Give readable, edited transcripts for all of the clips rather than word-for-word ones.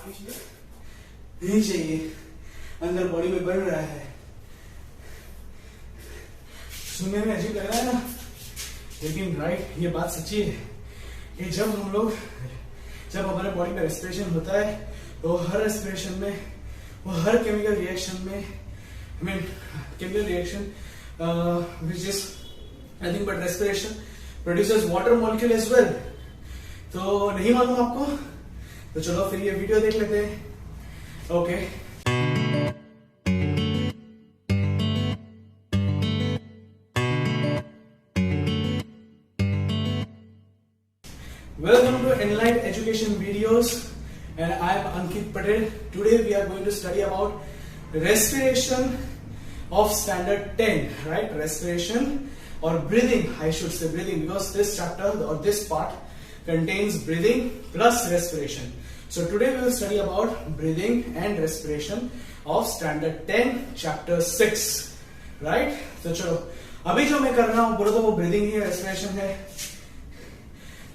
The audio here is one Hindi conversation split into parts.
नहीं चाहिए, अंदर बॉडी में बढ़ रहा है। सुनने में अजीब लग रहा है ना, लेकिन राइट, ये बात सच्ची है कि जब हमारे बॉडी में रेस्पिरेशन होता है तो हर रेस्पिरेशन में, वो हर केमिकल रिएक्शन में, chemical reaction which is nothing but respiration produces water molecule as well। तो नहीं मालूम आपको? तो चलो फिर ये वीडियो देख लेते हैं। Okay, welcome to Enlight Education Videos and I am Ankit Patel। Today we are going to study about respiration of standard 10, right? Respiration or breathing, I should say breathing, because this chapter or this part contains breathing plus respiration। So today we will study about breathing and respiration of standard 10 chapter 6, right? तो चलो, अभी जो मैं कर रहा हूं बोलो तो वो ब्रीदिंग ही है, रेस्पिरेशन है,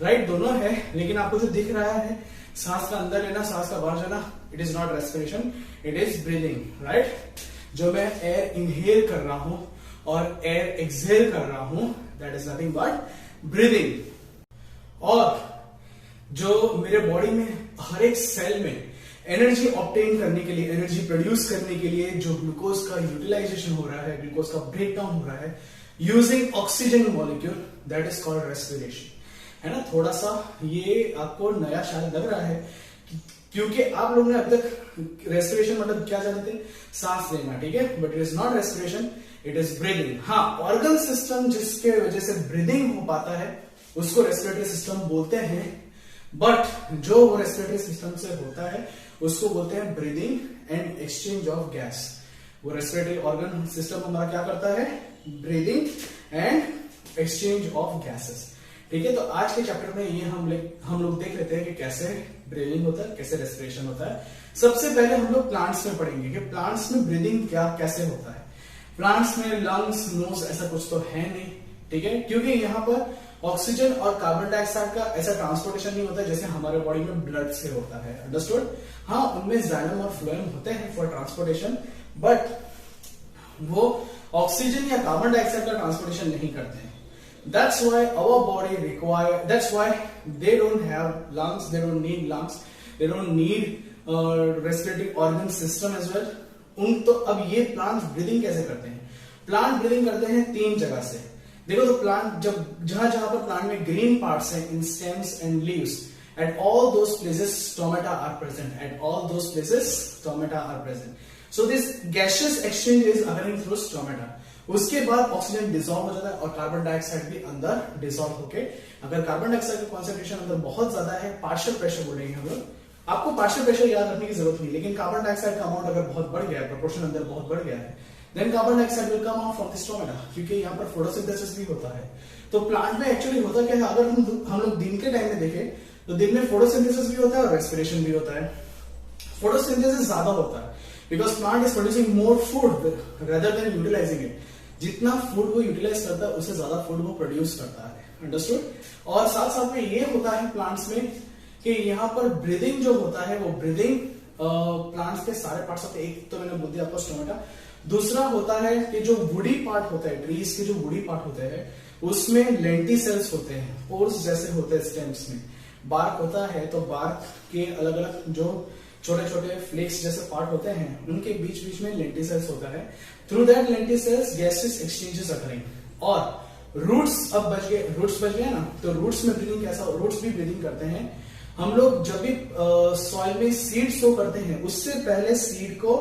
राइट? दोनों है, लेकिन आपको जो दिख रहा है सांस का अंदर लेना, सांस का बाहर जाना, it is not respiration, it is breathing, right? जो मैं एयर इनहेल कर रहा हूं और एयर एक्सहेल कर रहा हूं, that is nothing but breathing. और जो मेरे बॉडी में हर एक सेल में एनर्जी ऑब्टेन करने के लिए, एनर्जी प्रोड्यूस करने के लिए जो ग्लूकोज का यूटिलाइजेशन हो रहा है, ग्लूकोज का ब्रेक डाउन हो रहा है using oxygen molecule, that is called respiration. है ना? थोड़ा सा ये आपको नया शायद लग रहा है क्योंकि आप लोगों ने अब तक रेस्पिरेशन मतलब क्या जानते थे? सांस लेना, ठीक है? But it is not respiration, it is breathing. हाँ, ऑर्गन सिस्टम जिसके वजह से ब्रीदिंग हो पाता है उसको रेस्पिरेटरी सिस्टम बोलते हैं, बट जो वो रेस्पिरेटरी सिस्टम से होता है उसको बोलते हैं breathing and exchange of gas. वो रेस्पिरेटरी ऑर्गन सिस्टम हमारा क्या करता है? Breathing and exchange of gases, ठीक है? तो आज के चैप्टर में ये हम लोग देख लेते हैं कि कैसे ब्रीदिंग होता है, कैसे रेस्पिरेशन होता है। सबसे पहले हम लोग प्लांट्स में पढ़ेंगे कि प्लांट्स में ब्रीदिंग कैसे होता है। प्लांट्स में लंग्स, नोज ऐसा कुछ तो है नहीं, ठीक है? क्योंकि यहाँ पर ऑक्सीजन और कार्बन डाइऑक्साइड का ऐसा ट्रांसपोर्टेशन नहीं होता जैसे हमारे बॉडी में ब्लड से होता है, अंडरस्टूड? हाँ, उनमें जाइलम और फ्लोएम होते हैं फॉर ट्रांसपोर्टेशन, बट वो ऑक्सीजन या कार्बन डाइऑक्साइड का ट्रांसपोर्टेशन नहीं करते हैं। That's why our body require, that's why they don't have lungs, they don't need lungs, they don't need respiratory organ system as well। तो अब ये प्लांट ब्रीदिंग कैसे करते हैं? प्लांट ब्रीदिंग करते हैं 3 जगह से। देखो, तो प्लांट जहां पर प्लांट में ग्रीन पार्ट्स हैं, इन stems and leaves, at all those places stomata are present, at all those places stomata are present। So this gaseous exchange is occurring through stomata। उसके बाद ऑक्सीजन डिसॉल्व हो जाता है और कार्बन डाइऑक्साइड भी अंदर डिसॉल्व होके, अगर कार्बन डाइऑक्साइड का कॉन्सेंट्रेशन अंदर बहुत ज्यादा है, पार्शियल प्रेशर बोलेंगे हम लोग, आपको पार्शियल प्रेशर याद रखने की जरूरत नहीं, लेकिन कार्बन डाइऑक्साइड का अमाउंट अगर बहुत बढ़ गया है, प्रोपोर्शन अंदर बहुत बढ़ गया है, then carbon dioxide will come out from the stomata, क्योंकि यहाँ पर फोटोसिंथेसिस भी होता है। तो प्लांट में एक्चुअली होता क्या है, अगर हम लोग दिन के टाइम में देखें तो दिन में फोटोसिंथेसिस भी होता है और रेस्पिरेशन भी होता है। फोटोसिंथेसिस ज्यादा होता है because plant is producing more food rather than utilising it. जितना फूड वो यूटिलाइज करता है उससे ज्यादा फूड वो प्रोड्यूस करता है, अंडरस्टूड? और साथ साथ में ये होता है प्लांट्स में कि यहाँ पर ब्रीदिंग जो होता है वो ब्रीदिंग प्लांट्स के सारे पार्ट्स होते हैं। एक तो मैंने बोल दिया आपको स्टोमेटा, दूसरा होता है कि जो वुडी पार्ट होता है, ट्रीज के जो वुडी पार्ट होते हैं उसमें लेंटिसेल्स होते हैं, पोर्स जैसे होते हैं स्टेम्स में। बार्क होता है तो बार्क के अलग अलग जो छोटे छोटे फ्लेक्स जैसे पार्ट होते हैं उनके बीच बीच में लेंटिसेल्स होता है। Through that lenticels gases exchanges occurring. और रूट्स अब बच गए ना, तो रूट्स में ब्रीदिंग कैसा? रूट्स भी ब्रीदिंग करते हैं। हम लोग जब भी सॉइल में सीड सो करते हैं उससे पहले सीड को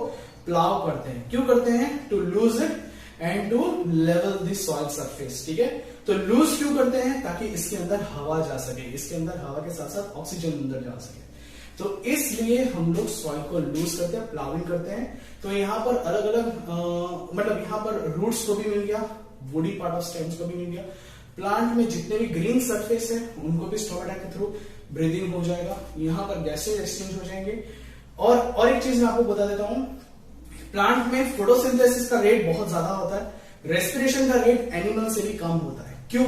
प्लाव करते हैं। क्यों करते हैं? To lose it and to level the soil surface, ठीक है? तो लूज क्यों करते हैं? ताकि इसके अंदर हवा जा सके, इसके अंदर हवा के साथ साथ ऑक्सीजन अंदर जा सके। तो इसलिए हम लोग सॉइल को लूज करते हैं, प्लाविंग करते हैं। तो यहाँ पर अलग अलग मतलब यहाँ पर रूट्स को भी मिल गया, वुडी पार्ट ऑफ स्टेम्स को भी मिल गया। प्लांट में जितने भी ग्रीन सरफेस है उनको भी स्टोमेटा के थ्रू ब्रीदिंग हो जाएगा, यहाँ पर गैसेज एक्सचेंज हो जाएंगे। और एक चीज मैं आपको बता देता हूं, प्लांट में फोटोसिंथेसिस का रेट बहुत ज्यादा होता है, रेस्पिरेशन का रेट एनिमल से भी कम होता है। क्यों?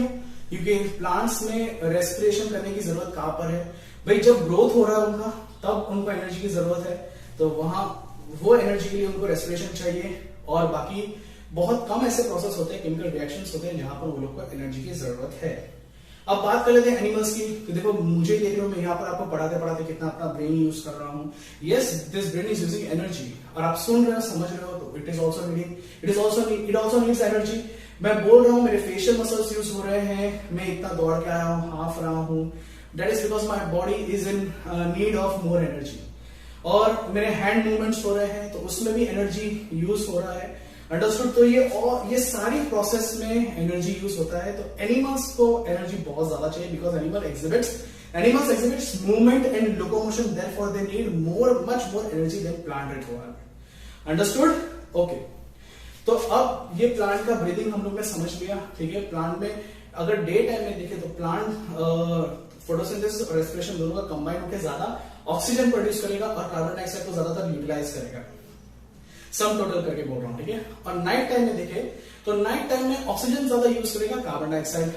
क्योंकि प्लांट्स में रेस्पिरेशन करने की जरूरत कहां पर है भाई, जब ग्रोथ हो रहा है उनका तब उनको एनर्जी की जरूरत है, तो वहां वो एनर्जी के लिए उनको रेस्पिरेशन चाहिए। और बाकी बहुत कम ऐसे प्रोसेस होते हैं, केमिकल रिएक्शंस होते हैं जहां पर वो लोग को एनर्जी की जरूरत है। अब बात कर लेते हैं एनिमल्स की। तो देखो मुझे देख रहे हो मैं यहाँ पर आपको पढ़ाते पढ़ाते कितना अपना ब्रेन यूज कर रहा हूँ। Yes, this brain is using energy, और आप सुन रहे हो समझ रहे हो, तो इट ऑल्सो नीड्स एनर्जी। मैं बोल रहा हूँ मेरे फेशियल मसल्स यूज हो रहे हैं, मैं इतना दौड़ के आया हूँ, हाफ रहा हूँ, that is because my body is in need of more energy. और मेरे हैंड मूवमेंट्स हो रहे हैं तो उसमें भी एनर्जी यूज हो रहा है, अंडरस्टूड। तो ये सारी प्रोसेस में एनर्जी यूज होता है। तो एनिमल्स को एनर्जी बहुत ज्यादा चाहिए because animals exhibits movement and locomotion, therefore they need much more energy than plant requirement, understood. Okay, तो अब ये प्लांट का ब्रीदिंग हम लोग ने समझ लिया, ठीक है। प्लांट में अगर डे टाइम में देखें तो प्लांट फोटोसिंथेसिस और रेस्पिरेशन दोनों का कंबाइन होकर ज्यादा ऑक्सीजन प्रोड्यूस करेगा और कार्बन डाइऑक्साइड को ज्यादातर यूटिलाइज करेगा, सम टोटल करके बोल रहा हूं, ठीक है। और नाइट टाइम में देखें तो नाइट टाइम में ऑक्सीजन ज्यादा यूज करेगा, कार्बन डाइऑक्साइड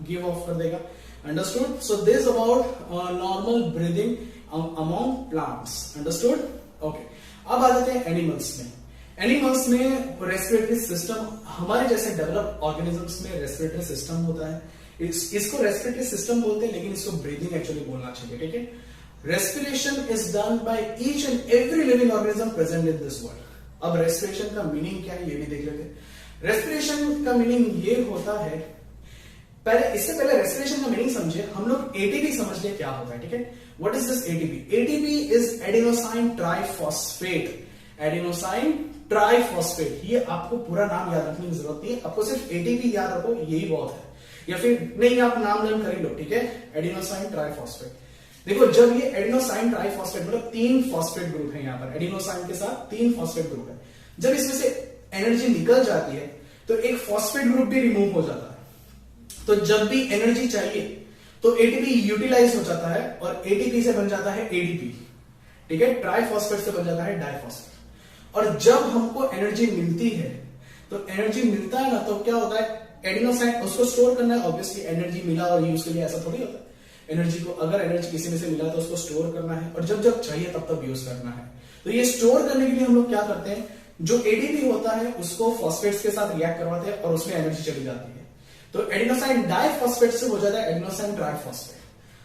गिव ऑफ कर देगा, understood. So this about normal breathing among plants, understood. Okay, अब आ जाते हैं एनिमल्स में। एनिमल्स में रेस्पिरेटरी सिस्टम, हमारे जैसे डेवलप ऑर्गेनिजम्स में रेस्पिरेटरी सिस्टम होता है, इसको रेस्पिरेटरी सिस्टम बोलते हैं, लेकिन इसको ब्रीदिंग एक्चुअली बोलना चाहिए, ठीक है। Respiration is done by each and every living organism present in this world. अब रेस्पिरेशन का मीनिंग क्या है ये भी देख लेते हैं। रेस्पिरेशन का मीनिंग ये होता है, इससे पहले रेस्पिरेशन का मीनिंग समझे, हम लोग एटीपी समझ ले क्या होता है, ठीक है। What is this ATP? ATP is adenosine triphosphate, adenosine triphosphate. ये आपको पूरा नाम याद रखने की जरूरत नहीं है, आपको सिर्फ एटीपी याद रखो, यही बहुत है, या फिर नहीं आप नाम लर्न कर लो, ठीक है। एडिनोसाइन ट्राइफॉस्फेट, देखो जब ये एडिनोसाइन ट्राइफॉस्फेट मतलब 3 फॉस्फेट ग्रुप है, यहाँ पर एडिनोसाइन के साथ 3 फॉस्फेट ग्रुप है, जब इसमें से एनर्जी निकल जाती है तो एक फॉस्फेट ग्रुप भी रिमूव हो जाता है। तो जब भी एनर्जी चाहिए तो एटीपी यूटिलाइज हो जाता है और एटीपी से बन जाता है एडीपी, ठीक है। ट्राइफॉस्फेट से बन जाता है डाइफॉस्फेट। और जब हमको एनर्जी मिलती है तो एनर्जी मिलता है ना, तो क्या होता है, एडिनोसाइन उसको स्टोर करना है, ऑब्वियसली एनर्जी मिला और यूज के लिए ऐसा थोड़ी होता है। एनर्जी को अगर एनर्जी किसी में से मिला तो उसको स्टोर करना है, और जब जब चाहिए तब तब यूज करना है। तो ये स्टोर करने के लिए हम लोग क्या करते हैं, जो एडीपी होता है उसको फॉस्फेट्स के साथ रिएक्ट करवाते हैं और उसमें एनर्जी चली जाती है। तो एडिनोसाइन डाइफॉस्फेट से हो जाता है एडिनोसाइन ट्राइफॉस्फेट।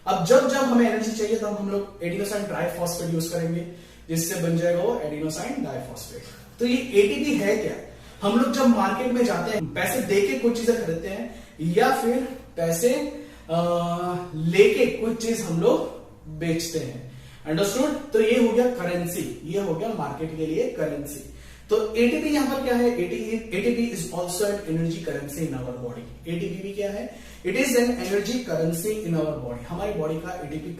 अब जब जब हमें एनर्जी चाहिए तब हम लोग एडिनोसाइन ट्राइफॉस्फेट यूज करेंगे, जिससे बन जाएगा वो एडिनोसाइन डाइफॉस्फेट। तो ये एटीपी है क्या? हम लोग जब मार्केट में जाते हैं, पैसे देके कुछ चीजें खरीदते हैं या फिर पैसे लेके कुछ चीज हम लोग बेचते हैं, अंडरस्टूड। तो ये हो गया करेंसी, ये हो गया मार्केट के लिए करेंसी। तो एटीपी यहां पर क्या है, ATP is also an energy currency in our body. ATP भी क्या है, it is an energy currency in our body. हमारी बॉडी का एटीपी,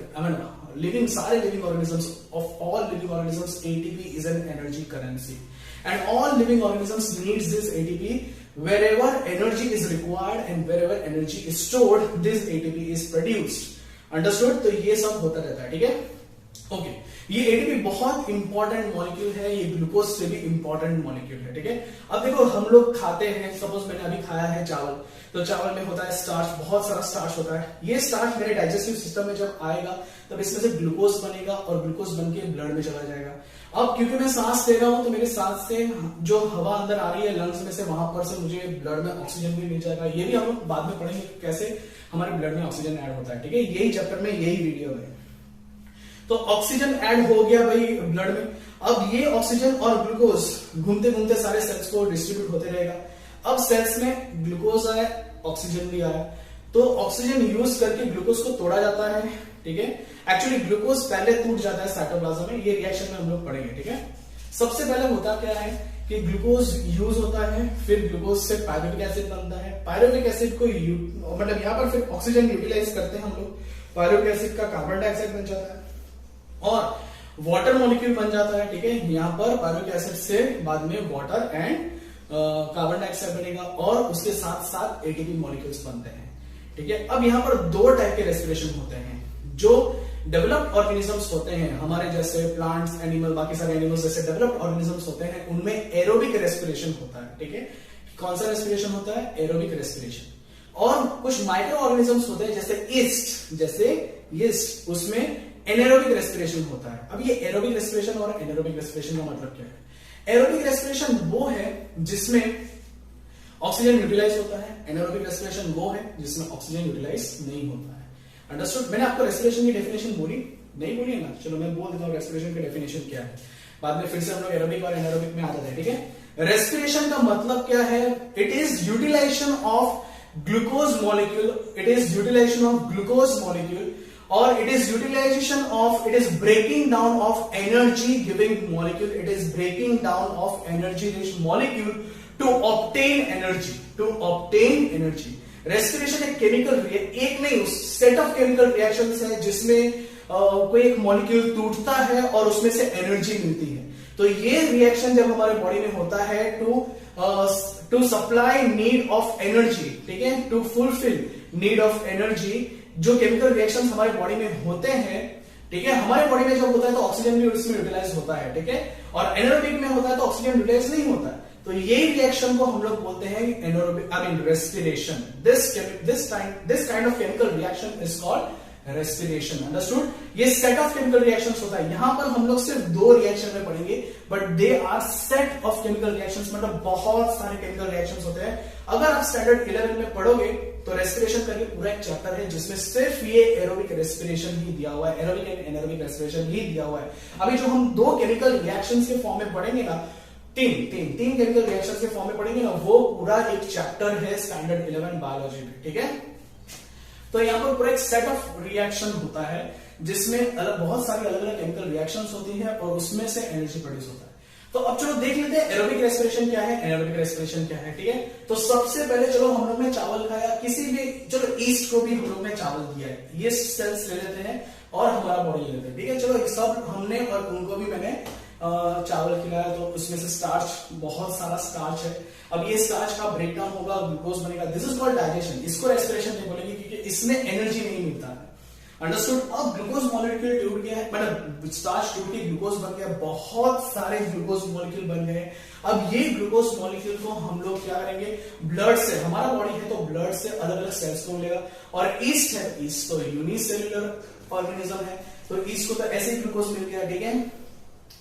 लिविंग सारे living organisms, of all living organisms, ATP is an energy currency and all living organisms needs this ATP. Wherever energy is required and wherever energy is stored, this ATP is produced. Understood? तो ये सब होता रहता है, ठीक है। ओके, ये एटीपी बहुत इंपॉर्टेंट मॉलिक्यूल है, ये ग्लूकोज से भी इंपॉर्टेंट मॉलिक्यूल है, ठीक है। अब देखो हम लोग खाते हैं, सपोज मैंने अभी खाया है चावल, तो चावल में होता है स्टार्च, बहुत सारा स्टार्च होता है। ये स्टार्च मेरे डाइजेस्टिव सिस्टम में जब आएगा तब इसमें से ग्लूकोज बनेगा और ग्लूकोज बन के ब्लड में चला जाएगा। अब क्योंकि मैं सांस ले रहा हूं तो मेरे सांस से जो हवा अंदर आ रही है लंग्स में से, वहां पर से मुझे ब्लड में ऑक्सीजन भी मिल जाएगा। ये भी हम लोग बाद में पढ़ेंगे कैसे हमारे ब्लड में ऑक्सीजन ऐड होता है, ठीक है। यही चैप्टर में, यही वीडियो में। तो ऑक्सीजन ऐड हो गया भाई ब्लड में। अब ये ऑक्सीजन और ग्लूकोज घूमते घूमते सारे सेल्स को डिस्ट्रीब्यूट होते रहेगा। अब सेल्स में ग्लूकोज आया, ऑक्सीजन भी आया, तो ऑक्सीजन यूज करके ग्लूकोज को तोड़ा जाता है, ठीक है। एक्चुअली ग्लूकोज पहले टूट जाता है साइटोप्लाज्म में, ये रिएक्शन में हम लोग पढ़ेंगे, ठीक है। सबसे पहले होता क्या है कि ग्लूकोज यूज होता है, फिर ग्लूकोज से पायरुविक एसिड बनता है। पायरुविक एसिड को मतलब यहाँ पर फिर ऑक्सीजन यूटिलाइज करते हैं हम लोग, पायरुविक एसिड का कार्बन डाइऑक्साइड बन जाता है और वाटर मॉलिक्यूल बन जाता है, ठीक है। यहाँ पर पायरुविक एसिड से बाद में वाटर एंड कार्बन डाइऑक्साइड बनेगा और उसके साथ साथ एटीपी मॉलिक्यूल्स बनते हैं, ठीक है। अब यहाँ पर 2 टाइप के रेस्पिरेशन होते हैं। जो डेवलप्ड ऑर्गेनिजम्स होते हैं हमारे जैसे प्लांट्स, एनिमल, बाकी सारे एनिमल्स जैसे डेवलप्ड ऑर्गेनिजम्स होते हैं, उनमें एरोबिक रेस्पिरेशन होता है, ठीक है। कौन सा रेस्पिरेशन होता है? Aerobic respiration. और कुछ माइक्रो ऑर्गेनिजम्स होते हैं जैसे यीस्ट, उसमें एनारोबिक रेस्पिरेशन होता है। अब ये एरोबिक रेस्पिरेशन और एनारोबिक रेस्पिरेशन का मतलब क्या है? एरोबिक रेस्पिरेशन वो है जिसमें ऑक्सीजन यूटिलाइज होता है, एनारोबिक रेस्पिरेशन वो है जिसमें ऑक्सीजन यूटिलाइज नहीं होता है। अंडरस्टूड? मैंने आपको रेस्पिरेशन की डेफिनेशन बोली नहीं बोली है ना? चलो मैं बोल देता हूँ रेस्पिरेशन की डेफिनेशन क्या है, बाद में फिर से हम लोग एरोबिक और एनारोबिक में आ जाते हैं। ठीक है, रेस्पिरेशन का मतलब क्या है? It is utilization of glucose molecule, it is utilization of glucose molecule, और it is utilization of, it is breaking down of energy giving molecule, it is breaking down of energy rich molecule to obtain energy। Respiration एक केमिकल, एक नहीं सेट ऑफ केमिकल रिएक्शंस है जिसमें कोई एक मॉलिक्यूल टूटता है और उसमें से एनर्जी मिलती है। तो ये रिएक्शन जब हमारे बॉडी में होता है to supply need of energy, ठीक है, to fulfil need of energy, जो केमिकल रिएक्शंस हमारे बॉडी में होते हैं, ठीक है, हमारे बॉडी में जब होता है तो ऑक्सीजन भी उसमें यूटिलाइज होता है, ठीक है, और एनारोबिक में होता है तो ऑक्सीजन यूटिलाइज नहीं होता है। तो यही रिएक्शन को हम लोग बोलते हैं anaerobic, I mean respiration. This kind of chemical reaction is called respiration. Understood? ये सेट ऑफ केमिकल रिएक्शंस होता है। यहां पर हम लोग सिर्फ 2 रिएक्शन में पढ़ेंगे, but they are set of chemical reactions, मतलब बहुत सारे केमिकल रिएक्शंस होते हैं। अगर आप स्टैंडर्ड 11 में पढ़ोगे तो रेस्पिरेशन करके पूरा एक चैप्टर है जिसमें सिर्फ ये एरोबिक रेस्पिरेशन ही दिया हुआ है, एरोबिक एंड एनारोबिक रेस्पिरेशन ही दिया हुआ है। अभी जो हम 2 केमिकल रिएक्शंस के फॉर्म में पढ़ेंगे ना, तीन केमिकल रिएक्शंस के फॉर्म में पढ़ेंगे ना, वो पूरा एक चैप्टर है स्टैंडर्ड 11 बायोलॉजी में। ठीक है, तो यहाँ पर पूरा एक सेट ऑफ रिएक्शन होता है जिसमें बहुत सारी अलग अलग केमिकल रिएक्शंस होती है और उसमें से एनर्जी प्रोड्यूस होता है। तो अब चलो देख लेते हैं एरोबिक रेस्पिरेशन क्या है, एनारोबिक रेस्पिरेशन क्या है। ठीक है, तो सबसे पहले चलो हम लोग ने चावल खाया, किसी भी, चलो ईस्ट को भी हम लोग ने चावल दिया है, ये सेल्स ले लेते हैं और हमारा बॉडी ले लेते हैं। ठीक है, चलो सब हमने, और उनको भी मैंने चावल खिलाया, तो उसमें से स्टार्च, बहुत सारा स्टार्च है। अब ये स्टार्च का ब्रेकडाउन होगा, ग्लूकोज बनेगा, दिस इज कॉल्ड डाइजेशन। इसको रेस्पिरेशन नहीं बोलेंगे क्योंकि इसमें एनर्जी नहीं मिलता है। अंडरस्टूड? अब ग्लूकोज मॉलिक्यूल टूट गया है, मतलब स्टार्च टूट के ग्लूकोज बन गया, बहुत सारे ग्लूकोज मॉलिक्यूल बन गए। अब ये ग्लूकोज मॉलिक्यूल को हम लोग क्या करेंगे, ब्लड से, हमारा बॉडी है तो ब्लड से अलग अलग सेल्स को मिलेगा, और ईस्ट है, ईस्ट तो यूनिसेल्युलर ऑर्गेनिज्म है, तो ईस्ट को तो ऐसे ही ग्लूकोज मिल गया। ठीक है,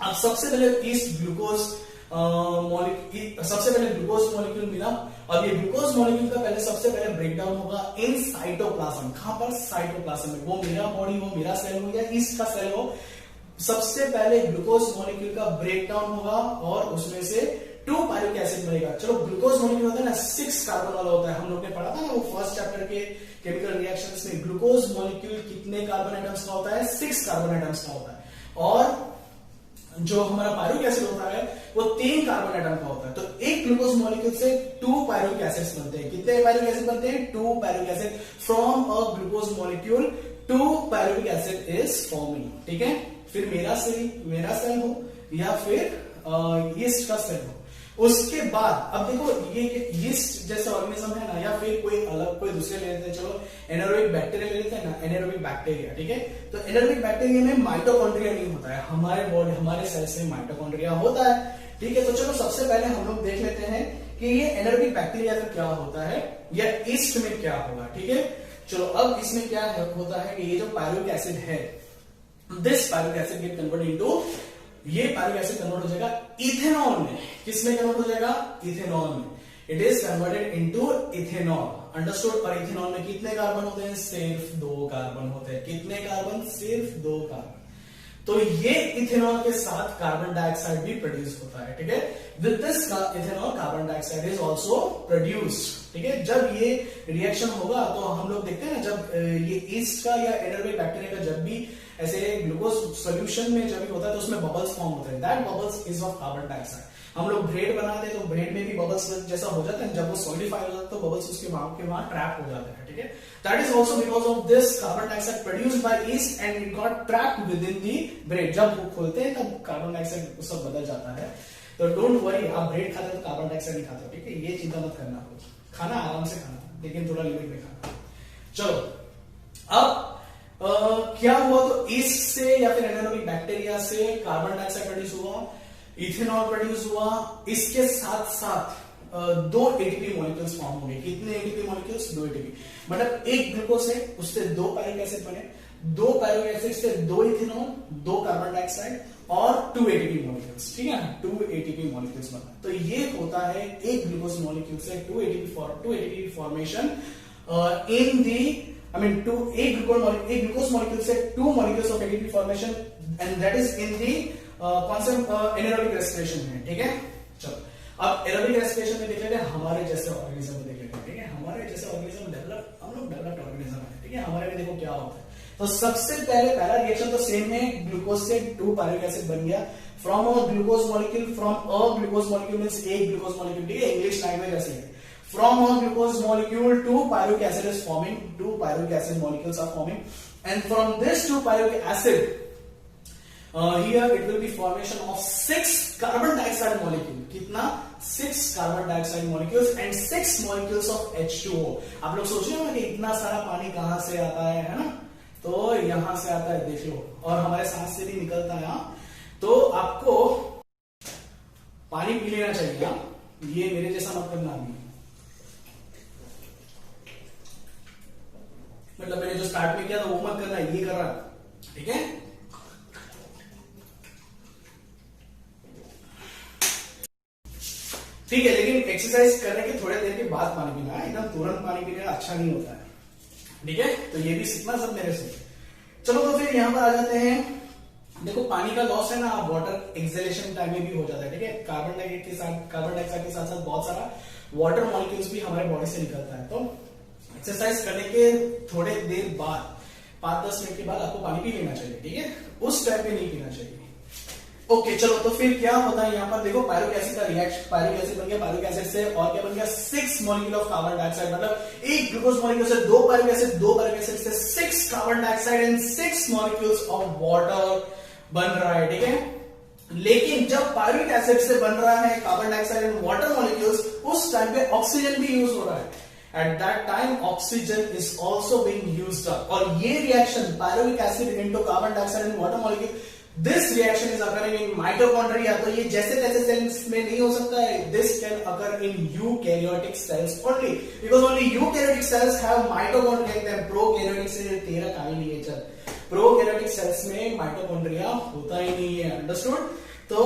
अब सबसे पहले ईस्ट ग्लूकोज सबसे पहले ग्लूकोज मॉलिक्यूल मिला। अब ये ग्लूकोज मॉलिक्यूल का पहले सबसे पहले ब्रेकडाउन होगा इन साइटोप्लाज्म। कहां पर? साइटोप्लाज्म में। वो मेरा बॉडी हो, मेरा सेल हो या ईस्ट का सेल हो, सबसे पहले ग्लूकोज मॉलिक्यूल का ब्रेकडाउन होगा और उसमें से 2 पायरुविक एसिड बनेगा। चलो ग्लूकोज मॉलिक्यूल होता है ना 6 कार्बन वाला होता है, हम लोग ने पढ़ा था ना वो फर्स्ट चैप्टर के केमिकल रिएक्शंस में। ग्लूकोज मॉलिक्यूल कितने कार्बन एटम्स का होता है? 6 कार्बन एटम्स का होता है। और जो हमारा पायरुविक एसिड होता है वो 3 कार्बन एटम का होता है। तो एक ग्लूकोज मॉलिक्यूल से 2 पायरुविक एसिड्स बनते हैं। कितने पायरुविक एसिड बनते हैं? 2 pyruvic acid. From a glucose molecule 2 pyruvic acid is forming. ठीक है, फिर मेरा सेल हो या फिर यीस्ट का सेल हो, उसके बाद अब देखो ये यीस्ट जैसे ऑर्गेनिज्म है ना, या फिर कोई अलग कोई दूसरे ले लेते हैं, चलो एनारोबिक बैक्टीरिया ले लेते हैं ना, एनारोबिक बैक्टीरिया। ठीक है, तो एनारोबिक बैक्टीरिया में माइटोकॉन्ड्रिया नहीं होता है, हमारे सेल्स में माइटोकॉन्ड्रिया होता है। ठीक है, तो चलो सबसे पहले हम लोग देख लेते हैं कि ये एनारोबिक बैक्टीरिया का क्या होता है या ईस्ट में क्या होगा। ठीक है, चलो अब इसमें क्या होता है कि ये जो पायरुविक एसिड है, this pyruvic acid get converted into, ये पायरुविक एसिड कन्वर्ट हो जाएगा इथेनॉल में। किसमें कन्वर्ट हो जाएगा? इथेनॉल में। It is converted into ethanol. Understood? और इथेनॉल में कितने कार्बन होते हैं? सिर्फ 2 कार्बन होते हैं। कितने कार्बन? सिर्फ 2 कार्बन। तो ये इथेनॉल के साथ कार्बन डाइऑक्साइड भी प्रोड्यूस होता है। ठीक है, with this ethanol carbon dioxide is also produced. ठीक है, जब ये रिएक्शन होगा तो हम लोग देखते हैं ना, जब ये ईस्ट का या एनारोबिक बैक्टीरिया का जब भी ऐसे ग्लूकोज सोल्यूशन में जब भी होता है तो उसमें बबल्स फॉर्म होते हैं। That bubbles is of carbon dioxide. हम लोग ब्रेड बनाते हैं तो ब्रेड में भी बबल्स जैसा हो जाता है, जब वो सॉलिडिफाई हो जाता है तो बबल्स उसके वहां ट्रैप हो जाते हैं। ठीक है, that is also because of this carbon dioxide produced by east and it got trapped with in the bread. जब वो खोलते हैं तब कार्बन डाइऑक्साइड सब बदल जाता है। तो डोंट वरी, आप ब्रेड खाते हो तो कार्बन डाइऑक्साइड नहीं खाते हो। ठीक है, ये चिंता मत करना, खाना आराम से खाना, लेकिन थोड़ा लिमिट में खाना। चलो अब क्या हुआ, तो ईस्ट से या फिर एनारोबिक बैक्टीरिया से कार्बन डाइऑक्साइड प्रोड्यूस हुआ, इथेनॉल प्रोड्यूस हुआ। इसके साथ साथ दो एटीपी मॉलिक्यूल्स फॉर्म होंगे। कितने एटीपी मॉलिक्यूल्स? दो एटीपी। मतलब एक ग्लूकोज है, उससे दो पायरुविक एसिड बने, दो पायरुविक एसिड से दो इथेनॉल, दो कार्बन डाइऑक्साइड और टू एटीपी मॉलिक्यूल्स, ठीक है ना, टू एटीपी मॉलिक्यूल्स बना। तो ये होता है एक ग्लूकोज मॉलिक्यूल से two ATP formation in the, I mean, एक glucose molecule से two molecules of ATP formation, and that is in the concept anaerobic respiration है, ठीक है। चलो अब एरोबिक रेस्पिरेशन में देख लेते हैं हमारे जैसे ऑर्गेनिज्म में देख लेते हैं, ठीक है। हमारे जैसे ऑर्गेनिज्म हम लोग डेवलप्ड ऑर्गेनिज्म है, ठीक है। हमारे में देखो क्या होता है। तो सबसे पहला रिएक्शन तो सेम है, ग्लूकोज से टू पायरुविक एसिड बन गया from a glucose molecule, means एक ग्लूकोज मॉलिक्यूल, ठीक है, इंग्लिश लैंग्वेज ऐसे है। From a glucose molecule, two pyruvic acid is forming. Two pyruvic acid molecules are forming, and from this two pyruvic acid, here it will be formation of 6 carbon dioxide molecule. कितना? 6 carbon dioxide molecules and 6 molecules of H2O. आप लोग सोचिए ना कि इतना सारा पानी कहां से आता है ना? तो यहां से आता है, देख लो, और हमारे सांस से भी निकलता है। तो आपको पानी पी लेना चाहिए, ये मेरे जैसा मत करना। मतलब मैंने जो स्टार्ट में किया था वो मत करना, ये कर रहा, ठीक है। ठीक है, लेकिन एक्सरसाइज करने के थोड़े देर के बाद पानी पीना है, एकदम तुरंत पानी पीना अच्छा नहीं होता है, ठीक है। तो ये भी सीखना सब मेरे से। चलो तो फिर यहां पर आ जाते हैं। देखो पानी का लॉस है ना, वाटर एक्सेलेशन टाइम में भी हो जाता है, ठीक है। कार्बन डाइऑक्साइड के साथ साथ बहुत सारा वाटर मॉलिक्यूल्स भी हमारे बॉडी से निकलता है। तो एक्सरसाइज करने के थोड़े देर बाद, 5-10 मिनट के बाद आपको पानी पी लेना चाहिए, ठीक है। उस टाइम पे नहीं पीना चाहिए। ओके, चलो तो फिर क्या होता है यहाँ पर देखो, पायरुविक एसिड का रिएक्शन, पायरुविक एसिड बन गया, पायरुविक एसिड से और क्या बन गया, 6 मॉलिक्यूल ऑफ कार्बन डाइऑक्साइड। मतलब एक ग्लूकोज मॉलिक्यूल से दो पायरुविक एसिड, दो पायरुविक एसिड से 6 carbon dioxide and 6 molecules of water बन रहा है, ठीक है। लेकिन जब पायरुविक एसिड से बन रहा है carbon dioxide and water molecules, उस टाइम पे ऑक्सीजन भी यूज हो रहा है। At that time, oxygen is also being used up. और ये reaction, pyruvic acid into carbon dioxide and water molecule, this reaction is occurring in mitochondria. तो ये जैसे तैसे cells में नहीं हो सकता है. This can occur in eukaryotic cells only, because only eukaryotic cells have mitochondria in them. Prokaryotic से तेरा काई नहीं है चल. Prokaryotic cells में mitochondria होता ही नहीं है. Understood? तो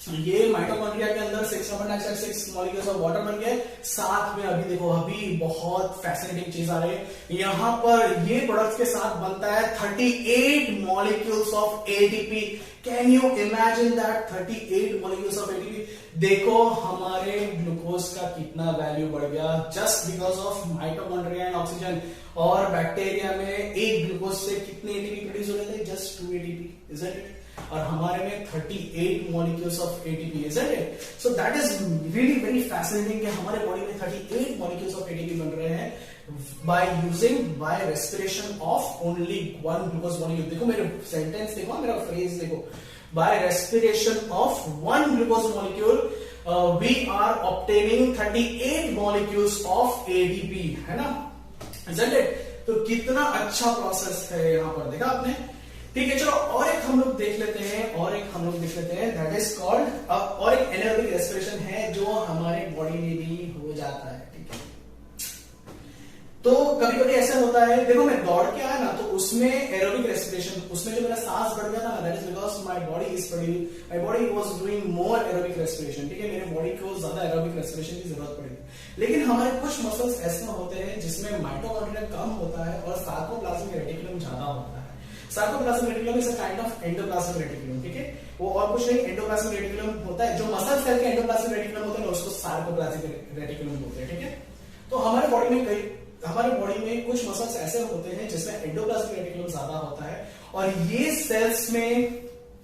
ये माइटोकॉन्ड्रिया के अंदर 6 carbon dioxide, 6 molecules of water बन गए। साथ में अभी देखो, अभी बहुत फैसिनेटिंग चीज आ रही है यहां पर, ये प्रोडक्ट्स के साथ बनता है 38 molecules of ATP. Can you imagine that, 38 molecules of ATP. देखो हमारे ग्लूकोज का कितना वैल्यू बढ़ गया just because of mitochondria and oxygen. और बैक्टीरिया में एक ग्लूकोज से कितने एटीपी प्रोड्यूस हो रहे थे? Just 2 ATP, isn't it? और हमारे में 38 molecules of ATP, isn't it? So that is really very fascinating कि हमारे बॉडी में 38 मॉलिक्यूल्स ऑफ एटीपी बन रहे हैं by respiration of only one glucose molecule. देखो मेरे सेंटेंस देखो, मेरा फ्रेज देखो, by respiration of one glucose molecule we are obtaining 38 molecules of ATP, है ना, इजंट इट? तो कितना अच्छा प्रोसेस है यहां पर, देखा आपने? ठीक है, चलो और एक हम लोग देख लेते हैं, दैट इज कॉल्ड, और एक एनारोबिक रेस्पिरेशन है जो हमारे बॉडी में भी हो जाता है, ठीक है। तो कभी कभी ऐसा होता है, देखो मैं दौड़ के आया ना, तो उसमें एरोबिक रेस्पिरेशन, उसमें जो मेरा सांस बढ़ गया था ना, that is because my body was doing more aerobic respiration, ठीक है। मेरे बॉडी को ज्यादा एरोबिक रेस्पिरेशन की जरूरत पड़ेगी। लेकिन हमारे कुछ मसल्स ऐसे होते हैं जिसमें माइटोकॉन्ड्रिया कम होता है और सार्कोप्लाज्मिक रेटिकुलम ज्यादा होता है। Sarcoplasmic reticulum is a kind of endoplasmic reticulum, ठीक है। वो और कुछ नहीं, एंडोप्लाज्मिक रेटिकुलम होता है, जो मसल सेल के एंडोप्लाज्मिक रेटिकुलम होते हैं उसको सार्कोप्लाज्मिक रेटिकुलम बोलते हैं, ठीक है। तो हमारे बॉडी में कुछ मसल्स ऐसे होते हैं जिसमें एंडोप्लाज्मिक रेटिकुलम ज्यादा होता है और ये सेल्स में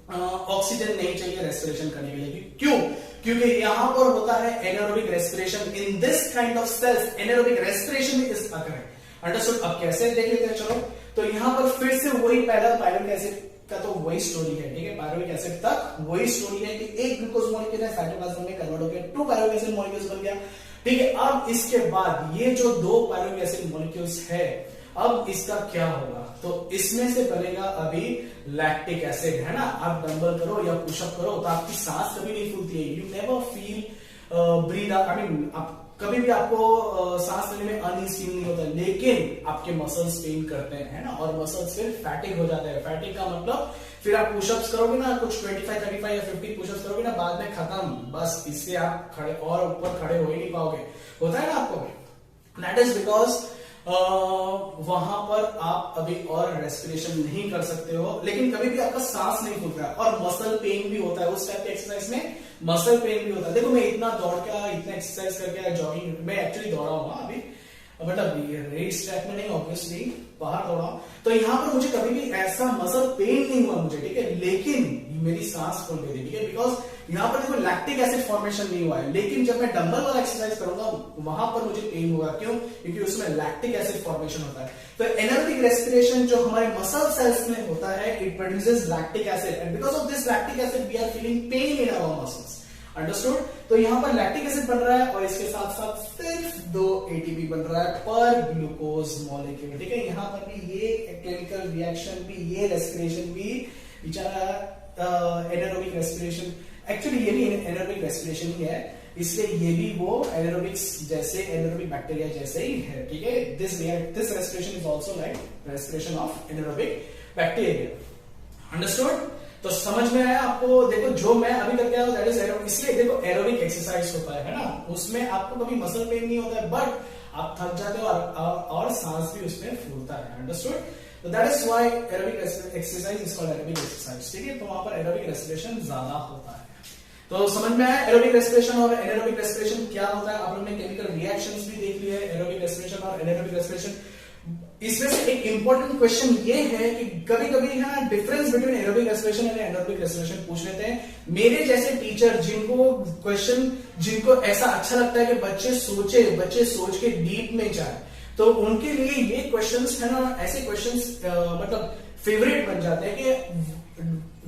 ऑक्सीजन नहीं चाहिए रेस्पिरेशन करने के लिए। क्यों? क्योंकि यहां पर होता है anaerobic respiration. In this kind of cells anaerobic respiration is occurring. Understood? अब कैसे देख लेते हैं, चलो। तो यहां पर फिर से वही पहला पायरुविक एसिड का तो वही स्टोरी है, ठीक है। पायरुविक एसिड तक वही स्टोरी है कि एक ग्लूकोज मॉलिक्यूल है, साइटोप्लाज्म में कन्वर्ट हो गया, 2 पायरुविक एसिड मॉलिक्यूल्स बन गया, ठीक है। अब इसके बाद ये जो 2 पायरुविक एसिड मॉलिक्यूल्स है, अब इसका क्या होगा? तो इसमें से बनेगा अभी लैक्टिक एसिड, है ना। आप डंबल करो या पुशअप करो तो आपकी सांस कभी नहीं फूलती है, you never feel breathe, I mean कभी भी आपको सांस लेने में अनईज फील नहीं होता, लेकिन आपके मसल्स पेन करते हैं ना, और मसल्स फिर फैटिक हो जाते हैं। फैटिक का मतलब फिर आप पुशअप्स करोगे ना, कुछ 25, 35 या 50 पुशअप्स करोगे ना, बाद में खत्म, बस इससे आप खड़े और ऊपर खड़े हो ही नहीं पाओगे। होता है ना आपको, दैट इज बिकॉज वहां पर आप अभी और रेस्पिरेशन नहीं कर सकते हो, लेकिन कभी भी आपका सांस नहीं फूलता है और मसल पेन भी होता है। उस टाइप के एक्सरसाइज में मसल पेन भी होता है। देखो मैं इतना दौड़ के इतना एक्सरसाइज करके जॉगिंग, मैं एक्चुअली दौड़ा हूँ अभी, मतलब रेस ट्रैक में नहीं, ऑब्वियसली बाहर दौड़ा, तो यहाँ पर मुझे कभी भी ऐसा मसल पेन नहीं हुआ मुझे, ठीक है, लेकिन मेरी सांस फूल गई थी, ठीक है, बिकॉज यहाँ पर देखो लैक्टिक एसिड फॉर्मेशन नहीं हुआ है, लेकिन जब मैं डंबल वाला एक्सरसाइज करूंगा वहां पर मुझे पेन होगा। क्यों? क्योंकि उसमें लैक्टिक एसिड फॉर्मेशन होता है। तो एनारोबिक रेस्पिरेशन जो हमारे मसल सेल्स में होता है, it produces lactic acid, and because of this lactic acid we are feeling pain in our muscles. Understood? तो यहाँ पर लैक्टिक एसिड बन रहा है और इसके साथ साथ सिर्फ 2 ATP बन रहा है पर ग्लूकोज मॉलिक्यूल, ठीक है। यहाँ पर भी ये केमिकल रिएक्शन भी, ये रेस्पिरेशन भी बेचारा एनारोबिक रेस्पिरेशन, एक्चुअली ये भी एनारोबिक रेस्पिरेशन ही है, इसलिए ये भी वो एनारोबिक्स जैसे, एनारोबिक बैक्टीरिया जैसे ही है, ठीक है। This respiration is also like respiration of anaerobic bacteria. Understood? तो समझ में आया आपको? देखो जो मैं अभी करके आया हूं दैट इज एरोबिक, इसलिए देखो एरोबिक एक्सरसाइज होता है ना, उसमें आपको कभी मसल पेन नहीं होता है, बट आप थक जाते हो और सांस भी उसमें फूलता है। अंडरस्टूड? तो that is why aerobic exercise is called aerobic exercise, ठीक है। तो वहां पर एरोबिक रेस्पिरेशन ज्यादा होता है। तो समझ में आया एरोबिक रेस्पिरेशन और एनारोबिक रेस्पिरेशन क्या होता है। आप लोगों ने केमिकल रिएक्शंस भी देख लिए, एरोबिक रेस्पिरेशन और एनारोबिक रेस्पिरेशन। इसमें से एक इंपॉर्टेंट क्वेश्चन ये है कि कभी कभी यहाँ difference between aerobic respiration and anaerobic respiration पूछ लेते हैं। मेरे जैसे टीचर जिनको ऐसा अच्छा लगता है कि बच्चे सोच के डीप में जाए, तो उनके लिए ये क्वेश्चंस है ना, ऐसे क्वेश्चंस मतलब फेवरेट बन जाते हैं कि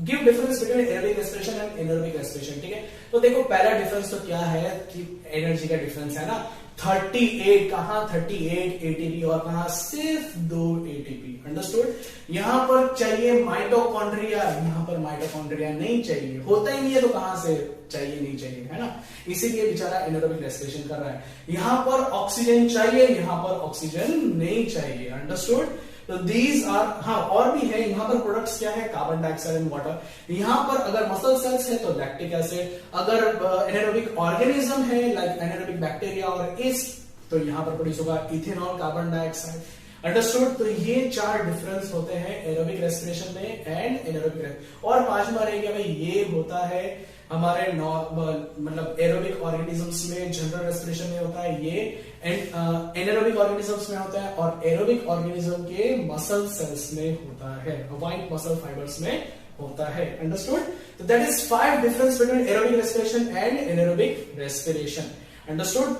give difference between aerobic respiration and anaerobic respiration, ठीक है। तो देखो पहला डिफरेंस तो क्या है कि एनर्जी का डिफरेंस है ना, 38 कहां 38 ATP और कहां सिर्फ 2 ATP। अंडरस्टूड? यहां पर चाहिए माइटोकॉन्ड्रिया, यहां पर माइटोकॉन्ड्रिया नहीं चाहिए, होता ही नहीं है, तो कहां से चाहिए, नहीं चाहिए, है ना, इसीलिए बेचारा एनारोबिक रेस्पिरेशन कर रहा है। यहां पर ऑक्सीजन चाहिए, यहां पर ऑक्सीजन नहीं चाहिए। अंडरस्टूड? तो दीज आर, हाँ और भी है यहाँ पर प्रोडक्ट्स क्या है, कार्बन डाइऑक्साइड एंड वाटर। यहाँ पर अगर मसल सेल्स है तो लैक्टिक एसिड, अगर एनारोबिक ऑर्गेनिज्म है लाइक एनारोबिक बैक्टीरिया और यीस्ट, तो यहाँ पर प्रोड्यूस होगा इथेनॉल, कार्बन डाइऑक्साइड। अंडरस्टूड? तो ये 4 डिफरेंस होते हैं एरोबिक रेस्पिरेशन में एंड एनारोबिक। और पांचवा रह गया भाई, ये होता है हमारे मतलब एरोबिक ऑर्गेनिजम्स में, जनरल रेस्पिरेशन में होता है ये, एनारोबिक ऑर्गेनिजम्स में होता है, और एरोबिक ऑर्गेनिज्म के मसल सेल्स में होता है, व्हाइट मसल फाइबर्स में होता है। अंडरस्टूड? तो that is 5 difference between aerobic respiration and anaerobic respiration. Understood?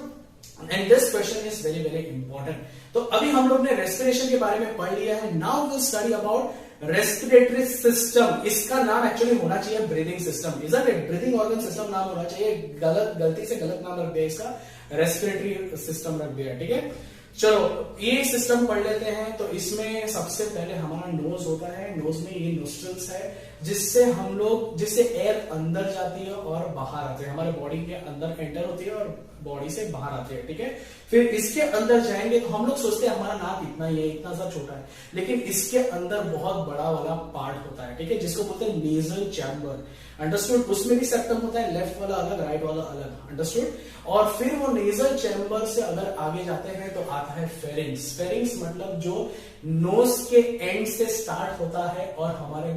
And this question is very very important. तो अभी हम लोग ने रेस्पिरेशन के बारे में पढ़ लिया है। Now will study about respiratory system. इसका नाम एक्चुअली होना चाहिए breathing system, isn't it? Breathing organ system नाम होना चाहिए, गलती से गलत नाम रख दिया इसका, रेस्पिरेटरी सिस्टम रख दिया, ठीक है। चलो ये सिस्टम पढ़ लेते हैं। तो इसमें सबसे पहले हमारा नोज होता है, नोज में ये नोस्ट्रल्स है जिससे एयर अंदर जाती है और बाहर आती है, हमारे बॉडी के अंदर एंटर होती है और बॉडी से बाहर आती है, ठीक है। फिर इसके अंदर जाएंगे तो हम लोग सोचते हैं हमारा नाक इतना ही है, इतना सा छोटा है, लेकिन इसके अंदर बहुत बड़ा वाला पार्ट होता है, ठीक है, जिसको बोलते हैं नेजल चैम्बर। अंडरस्टूड? उसमें भी सेप्टम होता है, लेफ्ट वाला अलग, राइट वाला अलग। अंडरस्टूड? और फिर वो नेजल चैम्बर से अगर आगे जाते हैं तो आता है फेरिंग्स। फेरिंग्स मतलब जो नोज के एंड से स्टार्ट होता है और हमारे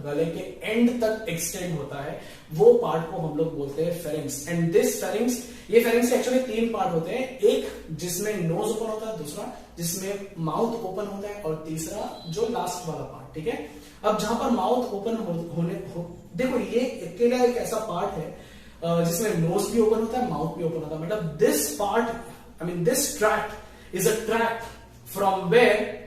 गले के एंड तक एक्सटेंड होता है, वो पार्ट को हम लोग बोलते हैं फेरिंग्स। एंड दिस फेरिंग्स, ये फेरिंग्स एक्चुअली 3 पार्ट होते हैं, एक जिसमें नोज ओपन होता है, दूसरा जिसमें माउथ ओपन होता है, और तीसरा जो लास्ट वाला पार्ट, ठीक है। अब जहां पर माउथ ओपन देखो ये अकेला एक ऐसा पार्ट है जिसमें नोज भी ओपन होता है, माउथ भी ओपन होता है, मतलब this part, I mean this tract is a tract from where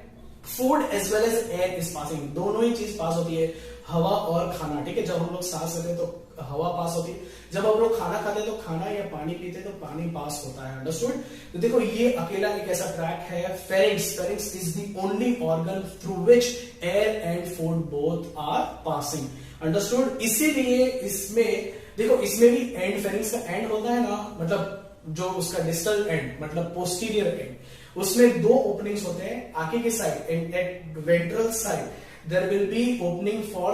food as well as air is passing. दोनों ही चीज पास होती है, हवा और खाना, ठीक है। जब हम लोग सांस लेते हैं तो हवा पास होती है, जब हम लोग खाना खाते हैं तो खाना या पानी पीते हैं तो पानी पास होता है। अंडरस्टूड? तो देखो ये अकेला एक ऐसा ट्रैक है, pharynx. Pharynx is the only organ through which air and food both are passing. Understood? इसीलिए इसमें देखो इसमें भी एंड, फेरिंग्स का एंड होता है ना, मतलब जो उसका डिस्टल एंड मतलब पोस्टीरियर एंड, उसमें दो ओपनिंग्स होते हैं। आगे के side at ventral side there will be opening for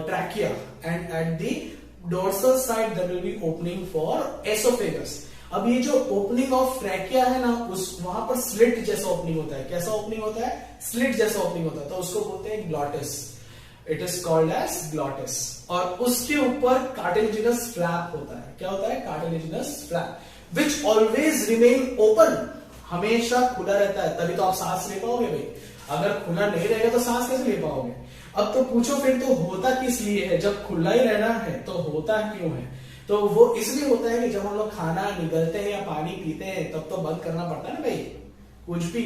trachea and at the dorsal side there will be opening for oesophagus. अब ये जो ओपनिंग ऑफ ट्रैकिया है ना, उस वहां पर स्लिट जैसा ओपनिंग होता है। कैसा ओपनिंग होता है? स्लिट जैसा ओपनिंग होता है, तो उसको बोलते हैं glottis. It is called as glottis. और उसके ऊपर कार्टिलेजिनस फ्लैप होता है। क्या होता है? Cartilaginous flap which always remain open, हमेशा खुला रहता है, तभी तो आप सांस ले पाओगे भाई। अगर खुला नहीं रहेगा तो सांस कैसे ले पाओगे? अब तो पूछो फिर तो होता किस लिए है? जब खुला ही रहना है तो होता क्यों है? तो वो इसलिए होता है कि जब हम लोग खाना निगलते हैं या पानी पीते हैं तब तो बंद करना पड़ता है ना भाई, कुछ भी,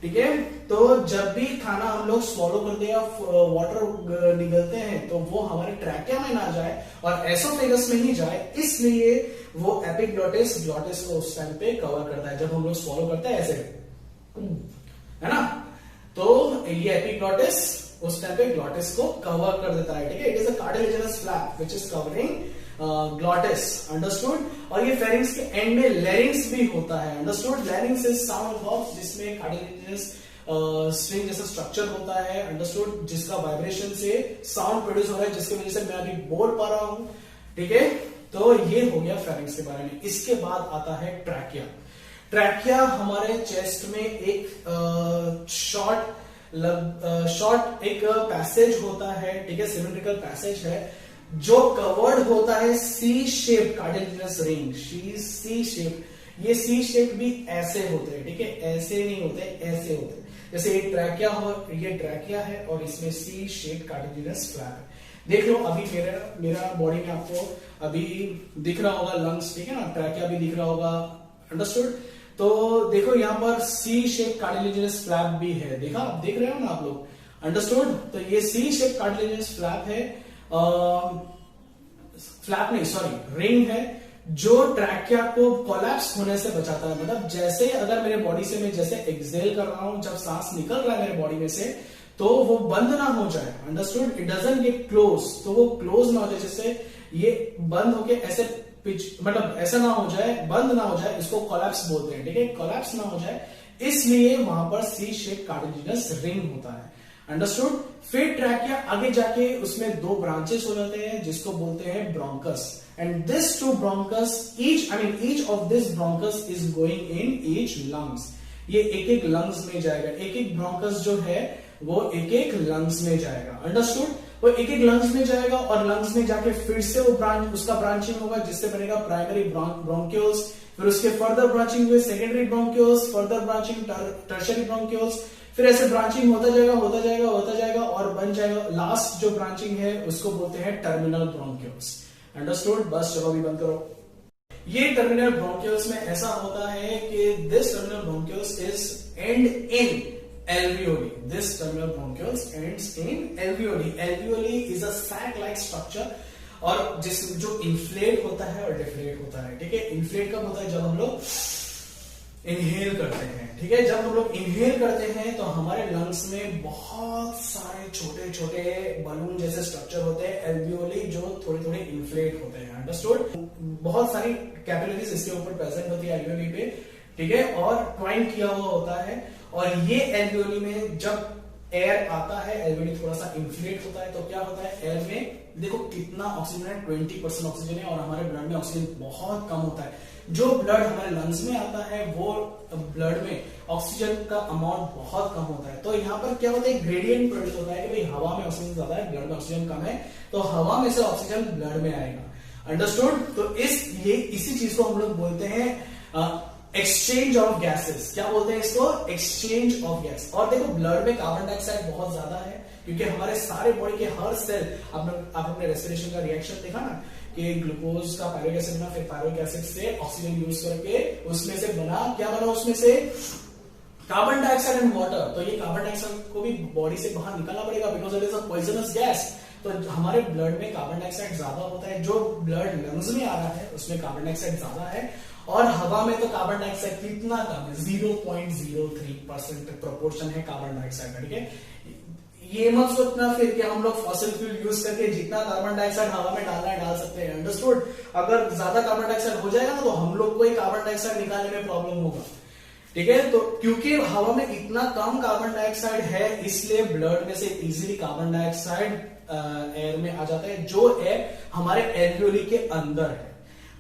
ठीक है। तो जब भी खाना हम लोग स्वॉलो करते हैं या वाटर निगलते हैं तो वो हमारे ट्रैकिया में ना जाए और एसोफेगस में ही जाए, इसलिए वो एपिग्लॉटिस ग्लॉटिस को उस टाइम पे कवर करता है जब हम लोग स्वॉलो करते हैं ऐसे, है ना। तो ये एपिग्लॉटिस उस टाइम पे ग्लॉटिस को कवर कर देता है, ठीक है। It is a cartilaginous flap which is covering glottis, understood. और ये फेरिंग्स के एंड में लैरिंग्स भी होता है, अंडरस्टूड। लैरिंग्स इज साउंड बॉक्स जिसमें कार्टिलेजिनस स्ट्रिंग जैसा स्ट्रक्चर होता है, अंडरस्टूड, जिसका वाइब्रेशन से साउंड प्रोड्यूस हो रहा है, जिसकी वजह से मैं अभी बोल पा रहा हूं, ठीक है। तो ये हो गया फेरिंग्स के बारे में। इसके बाद आता है ट्रैकिया। ट्रैकिया हमारे चेस्ट में एक शॉर्ट एक पैसेज होता है, ठीक है, सिमेट्रिकल पैसेज है जो कवर्ड होता है सी शेप कार्टिलेजिनस रिंग, सी शेप। ये सी शेप भी ऐसे होते हैं, ठीक है, ऐसे नहीं होते, ऐसे होते हैं। जैसे ये ट्रैकिया हो, ये ट्रैकिया है और इसमें सी शेप कार्टिलेजिनस फ्लैप है। देख लो अभी मेरा बॉडी में आपको अभी दिख रहा होगा लंग्स, ठीक है ना, ट्रैकिया भी दिख रहा होगा, अंडरस्टूड। तो देखो यहाँ पर सी शेप कार्टिलेजिनस फ्लैप भी है, देखा, आप देख रहे हो ना आप लोग, अंडरस्टूड। तो ये सी शेप कार्टिलेजिनस फ्लैप है, फ्लैप नहीं सॉरी रिंग है, जो ट्रैकिया को कोलैप्स होने से बचाता है। मतलब जैसे अगर मेरे बॉडी से मैं जैसे एक्सेल कर रहा हूं, जब सांस निकल रहा है मेरे बॉडी में से, तो वो बंद ना हो जाए, understood. It doesn't get close, तो वो क्लोज ना हो जाए, जैसे ये बंद होके ऐसे पिच, मतलब ऐसा ना हो जाए, बंद ना हो जाए, इसको कोलैप्स बोलते हैं, ठीक है, कोलैप्स ना हो जाए, इसलिए वहां पर सी शेप कार्टिलेजिनस रिंग होता है, अंडरस्टूड। फिर ट्रैकिया आगे जाके उसमें दो ब्रांचेस हो जाते हैं जिसको बोलते हैं bronchus, and this two bronchus each of this bronchus is going in each lungs. ये एक एक लंग्स में जाएगा, एक एक ब्रोंकस जो है वो एक एक लंग्स में जाएगा, अंडरस्टूड। वो एक एक लंग्स में जाएगा और लंग्स में जाके फिर से वो उसका ब्रांचिंग होगा जिससे बनेगा प्राइमरी ब्रोंक्यूल्स, फिर उसके फर्दर ब्रांचिंग हुए secondary bronchioles, further branching tertiary bronchioles, फिर ऐसे ब्रांचिंग होता जाएगा और बन जाएगा लास्ट जो ब्रांचिंग है उसको बोलते हैं टर्मिनल ब्रोंक्यूल्स, अंडरस्टूड। बस चलो अभी बंद करो। ये टर्मिनल ब्रोंक्यूल्स में ऐसा होता है कि this terminal bronchioles is and in alveoli. This terminal bronchioles ends in alveoli. Alveoli is a sac-like structure और जिस जो इन्फ्लेट होता है और डिफ्लेट होता है, ठीक है। इन्फ्लेट कब होता है? जब हम लोग इनहेल करते हैं, ठीक है। जब हम लोग इनहेल करते हैं तो हमारे लंग्स में बहुत सारे छोटे छोटे बलून जैसे स्ट्रक्चर होते हैं एल्वियोली, जो थोड़े थोड़े इन्फ्लेट होते हैं, अंडरस्टूड। बहुत सारी कैपिलरीज इसके ऊपर प्रेजेंट होती है एल्वियोली पे, ठीक है, और ट्वाइन किया हुआ होता है। और ये एल्वियोली में जब एयर आता है, एल्वियोली थोड़ा सा इन्फ्लेट होता है, तो क्या होता है एयर में, देखो कितना ऑक्सीजन है, 20% ऑक्सीजन है, और हमारे ब्लड में ऑक्सीजन बहुत कम होता है। जो ब्लड हमारे लंग्स में आता है वो ब्लड में ऑक्सीजन का अमाउंट बहुत कम होता है। तो यहाँ पर क्या होता है, ग्रेडियंट प्रोड्यूस होता है कि भाई हवा में ऑक्सीजन ज्यादा है, ब्लड में ऑक्सीजन कम है, तो हवा में से ऑक्सीजन ब्लड में आएगा, अंडरस्टूड। तो इसी चीज को हम लोग बोलते हैं एक्सचेंज ऑफ गैसेस। क्या बोलते हैं इसको? Exchange of gas. और देखो ब्लड में कार्बन डाइऑक्साइड बहुत ज्यादा है, क्योंकि हमारे सारे बॉडी के हर सेल, आपने रेस्पिरेशन का रिएक्शन देखा ना कि ग्लूकोज का पायरुविक एसिड बना, फिर पायरुविक एसिड से ऑक्सीजन यूज करके उसमें से बना, क्या बना उसमें से? Carbon dioxide and water. तो ये कार्बन डाइऑक्साइड को भी बॉडी से बाहर निकालना पड़ेगा, because it is a poisonous gas. तो हमारे ब्लड में कार्बन डाइऑक्साइड ज्यादा होता है, जो ब्लड लंग्स में आ रहा है उसमें कार्बन डाइऑक्साइड ज्यादा है, और हवा में तो कार्बन डाइऑक्साइड कितना कम है, 0.03% प्रोपोर्शन है कार्बन डाइऑक्साइड का, ठीक है। ये मत सोचना फिर कि हम लोग फॉसिल फ्यूल यूज करके जितना कार्बन डाइऑक्साइड हवा में डालना है डाल सकते हैं, अंडरस्टूड। अगर ज्यादा कार्बन डाइऑक्साइड हो जाएगा ना तो हम लोग को ही कार्बन डाइऑक्साइड निकालने में प्रॉब्लम होगा, ठीक है। तो क्योंकि हवा में इतना कम कार्बन डाइऑक्साइड है इसलिए ब्लड में से इजीली कार्बन डाइऑक्साइड एयर में आ जाता है, जो एयर हमारे एल्वियोली के अंदर है,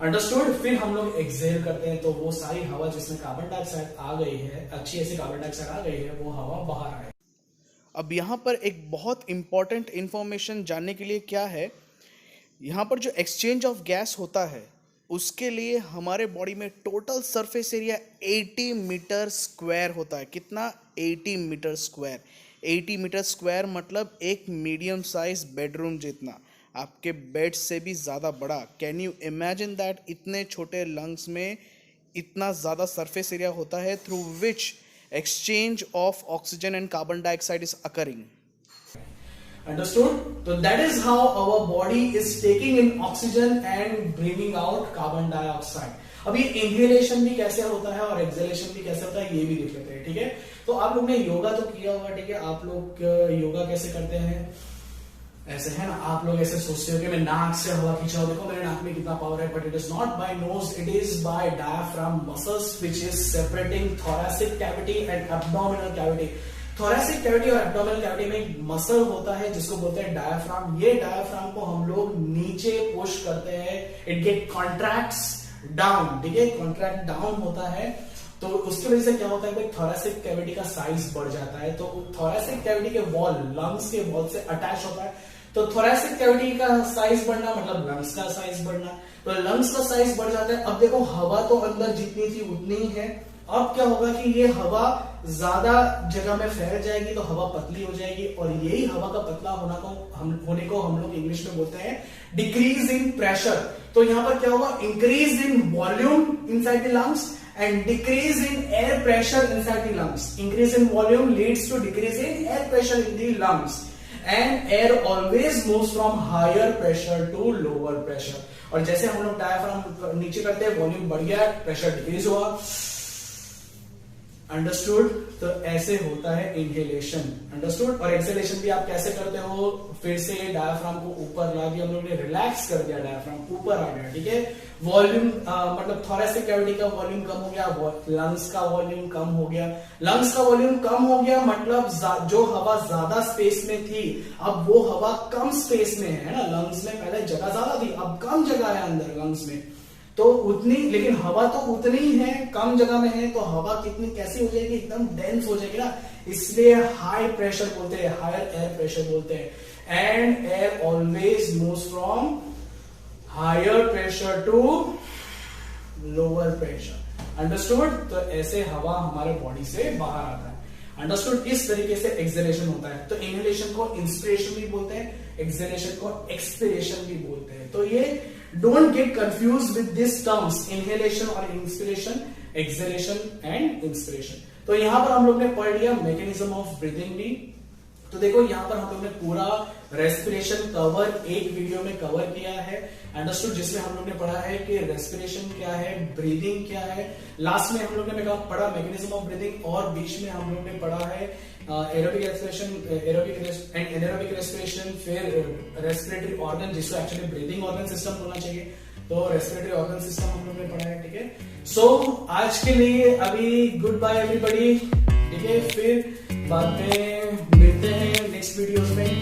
अंडरस्टूड। फिर हम लोग एक्सहेल करते हैं तो वो सारी हवा जिसमें कार्बन डाइऑक्साइड आ गई है, अच्छी ऐसी कार्बन डाइऑक्साइड आ गई है, वो हवा बाहर आए। अब यहाँ पर एक बहुत इंपॉर्टेंट इंफॉर्मेशन जानने के लिए क्या है, यहाँ पर जो एक्सचेंज ऑफ गैस होता है उसके लिए हमारे बॉडी में total surface area 80 metre square होता है। कितना? 80 मीटर स्क्वायर। 80 मीटर स्क्वायर मतलब एक मीडियम साइज बेडरूम जितना, आपके बेड से भी ज़्यादा बड़ा। Can you imagine that? इतने छोटे लंग्स में इतना ज़्यादा सरफेस एरिया होता है through which exchange of oxygen and carbon dioxide is occurring. Understood? So that is how our body is taking in oxygen and bringing out carbon dioxide. अब ये inhalation भी कैसे होता है और exhalation भी कैसे होता है ये भी देख लेते हैं, ठीक है। तो आप लोग ने योगा तो किया होगा, ठीक है। आप लोग योगा कैसे करते हैं? ऐसे है ना, आप लोग ऐसे सोचते हो कि मैं नाक से हवा खींचा, देखो मेरे नाक में कितना पावर है, but it is not by nose, it is by diaphragm muscles which is separating thoracic cavity and abdominal cavity. Thoracic cavity और एब्डोमिनल कैविटी में एक मसल होता है जिसको बोलते हैं डायफ्राम। ये डायफ्राम को हम लोग नीचे पुश करते हैं, इट गेट कॉन्ट्रैक्ट्स डाउन, ठीक है, कॉन्ट्रैक्ट डाउन होता है। तो उसकी वजह से क्या होता है, थोरैसिक कैविटी का साइज बढ़ जाता है। तो थोरैसिक कैविटी के वॉल लंग्स के वॉल से अटैच होता है, तो थोरैसिक कैविटी का साइज बढ़ना मतलब लंग्स का साइज बढ़ना, तो लंग्स का साइज बढ़ जाता है। अब देखो हवा तो अंदर जितनी थी उतनी ही है, अब क्या होगा कि ये हवा ज्यादा जगह में फैल जाएगी तो हवा पतली हो जाएगी, और यही हवा का पतला होने को हम लोग इंग्लिश में बोलते हैं डिक्रीज इन प्रेशर। तो यहां पर क्या होगा, increase in volume inside the lungs and decrease in air pressure inside the lungs. Increase in volume leads to decrease in air pressure in the lungs, and air always moves from higher pressure to lower pressure. और जैसे हम लोग डायफ्राम नीचे करते हैं, वॉल्यूम बढ़ गया, प्रेशर डिक्रीज हुआ, अंडरस्टूड। तो ऐसे होता है इनहेलेशन, अंडरस्टूड। और एक्सहेलेशन भी आप कैसे करते हो, फिर से डायफ्राम को ऊपर ला दिया हम लोग ने, रिलैक्स कर दिया, डायफ्राम ऊपर आ गया, ठीक है। वॉल्यूम मतलब थोरैसिक कैविटी का वॉल्यूम कम हो गया, लंग्स का वॉल्यूम कम हो गया। लंग्स का वॉल्यूम कम हो गया मतलब जो हवा ज्यादा स्पेस में थी अब वो हवा कम स्पेस में है ना। लंग्स में पहले जगह ज्यादा थी, अब कम जगह है अंदर लंग्स में, तो उतनी, लेकिन हवा तो उतनी ही है, कम जगह में है, तो हवा कितनी कैसी हो जाएगी, एकदम डेंस हो जाएगी ना। इसलिए हाई प्रेशर बोलते हैं, हायर एयर प्रेशर बोलते हैं। And air always moves from higher pressure to lower pressure, understood. तो ऐसे हवा हमारे बॉडी से बाहर आता है, अंडरस्टूड। इस तरीके से एक्सहेलेशन होता है। तो इनहेलेशन को इंस्पिरेशन भी बोलते हैं, एक्सहेलेशन को एक्सपिरेशन भी बोलते हैं। तो ये don't get confuse with this terms, inhalation और इंस्पिरेशन, एक्सहेलेशन एंड इंस्पिरेशन। तो यहां पर हम लोग ने पढ़ लिया मैकेनिज्म ऑफ ब्रीदिंग भी। तो देखो यहां पर हम लोग ने पूरा रेस्पिरेशन कवर एक वीडियो में कवर किया है, अंडरस्टूड, जिसमें हम लोग ने पढ़ा है कि रेस्पिरेशन क्या है, ब्रीदिंग क्या है। लास्ट में हम लोग ने पढ़ा मैकेनिज्म ऑफ ब्रीदिंग, और बीच में हम लोग ने पढ़ा है aerobic respiration, aerobic and anaerobic respiration, फिर रेस्पिरेटरी ऑर्गन जिसको एक्चुअली ब्रीदिंग ऑर्गन सिस्टम होना चाहिए, तो रेस्पिरेटरी ऑर्गन सिस्टम हम लोग ने पढ़ा है, ठीक है। सो आज के लिए अभी गुड बाय एवरीबॉडी, ठीक है। फिर बाद में मिलते हैं नेक्स्ट वीडियोस में।